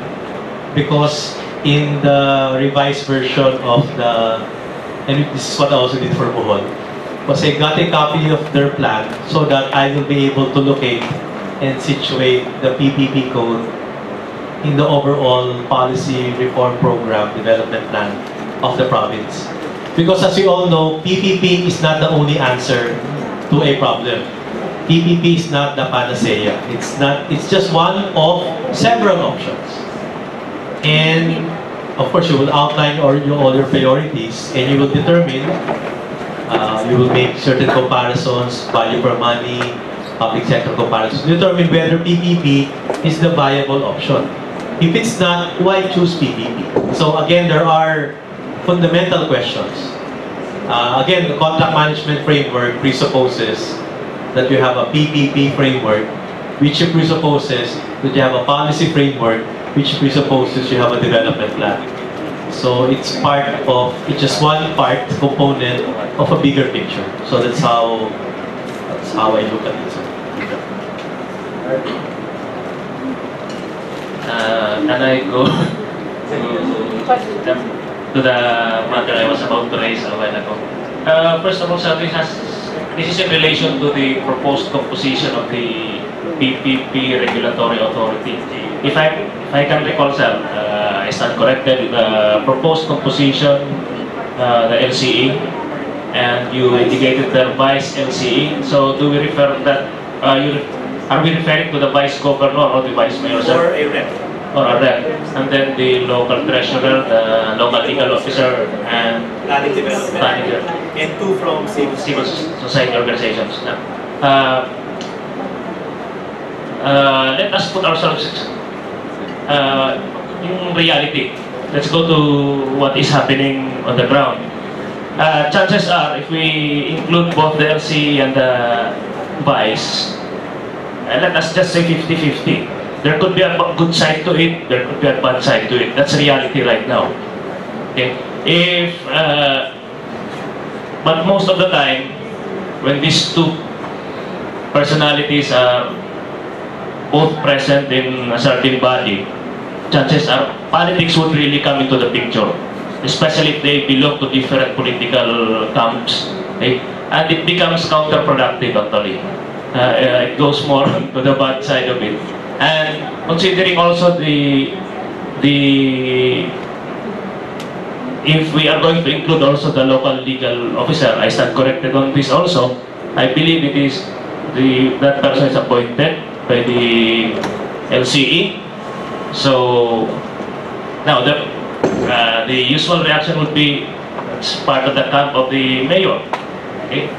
because in the revised version of the, and this is what I also did for Bohol, was I got a copy of their plan so that I will be able to locate and situate the PPP code in the overall policy reform program development plan of the province. Because as you all know, PPP is not the only answer to a problem. PPP is not the panacea. It's just one of several options. And of course, you will outline all your priorities and you will determine, you will make certain comparisons, value for money, public sector comparisons, determine whether PPP is the viable option. If it's not, why choose PPP? So again, there are fundamental questions. Again, the contract management framework presupposes that you have a PPP framework, which presupposes that you have a policy framework, which presupposes you have a development plan. So it's just one part, component of a bigger picture. So that's how I look at it. Can I go to the matter I was about to raise a while ago? First of all, this is in relation to the proposed composition of the PPP regulatory authority. If I can recall, sir, I stand corrected, the proposed composition, the LCE, and you indicated the vice LCE. So do we refer that, are we referring to the vice governor or the vice mayor, sir? Or a rep. Or a rep. And then the local treasurer, the local legal officer, and Planning development. And 2 from civil society organizations. Let us put ourselves in reality. Let's go to what is happening on the ground. Chances are, if we include both the LC and the vice, let us just say 50-50. There could be a good side to it, there could be a bad side to it. That's reality right now. Okay? But most of the time, when these two personalities are both present in a certain body, chances are politics would really come into the picture, especially if they belong to different political camps. Okay? And it becomes counterproductive actually. It goes more to the bad side of it. And considering also if we are going to include also the local legal officer, I stand corrected on this also. I believe it is that person is appointed by the LCE. So now the usual reaction would be it's part of the camp of the mayor. Okay?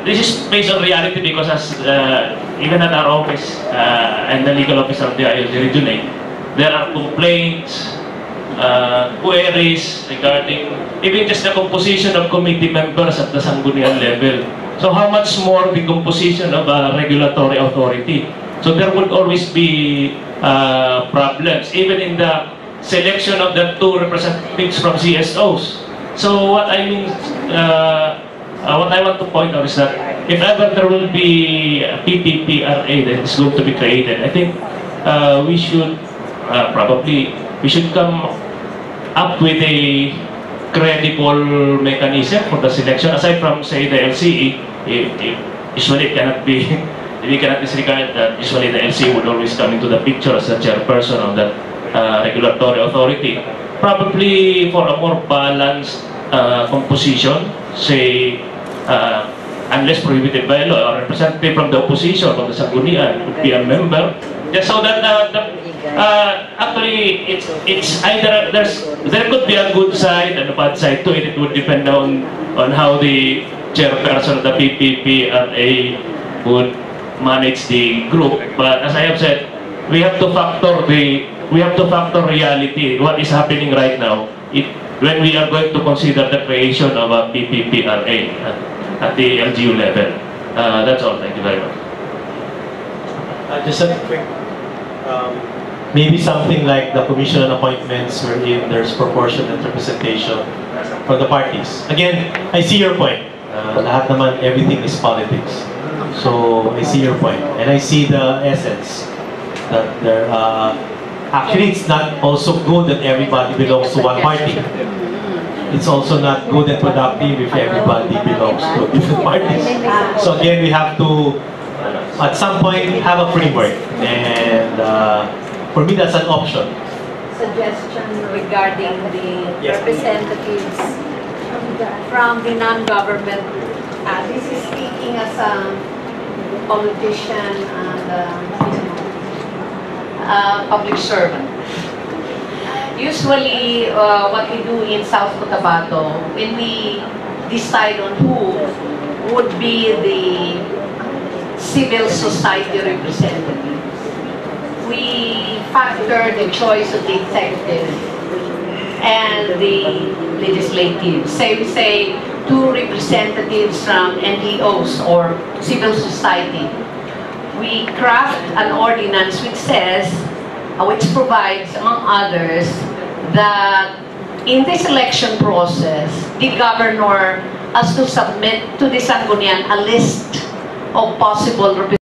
This is based on reality because as even at our office and the legal officer of the ILG Region 8, there are complaints, queries regarding even just the composition of committee members at the Sangguniang level. So how much more the composition of a regulatory authority? So there would always be problems, even in the selection of the 2 representatives from CSOs. So what I mean, what I want to point out is that if ever there will be a PPPRA that is going to be created, I think we should come up with a credible mechanism for the selection. Aside from, say, the LCE, usually it cannot be, we cannot disregard that usually the LCE would always come into the picture as a chairperson of that regulatory authority. Probably for a more balanced composition, say, unless prohibited by law, a representative from the opposition, from the Sangguniang, would be a member, just so that actually it's either there could be a good side and a bad side to it. It would depend on how the chairperson of the PPPRA would manage the group. But as I have said, we have to factor reality, what is happening right now, when we are going to consider the creation of a PPPRA at the LGU level. That's all. Thank you very much. Just a quick, maybe something like the commission on appointments wherein there's proportionate representation from the parties. Again, I see your point. lahat naman, everything is politics. So I see your point, and I see the essence that there. Actually, it's not also good that everybody belongs to one party. It's also not good and productive if everybody belongs to different parties. So again, we have to, at some point, have a framework, and for me, that's an option. Suggestion regarding the Yes. representatives from the non-government. This is speaking as a politician and public servant. Usually, what we do in South Cotabato, when we decide on who would be the civil society representative, we factor the choice of the executive and the legislative. Say we say 2 representatives from NGOs or civil society. We craft an ordinance which says, which provides, among others, that in this election process, the governor has to submit to the Sangguniang a list of possible representatives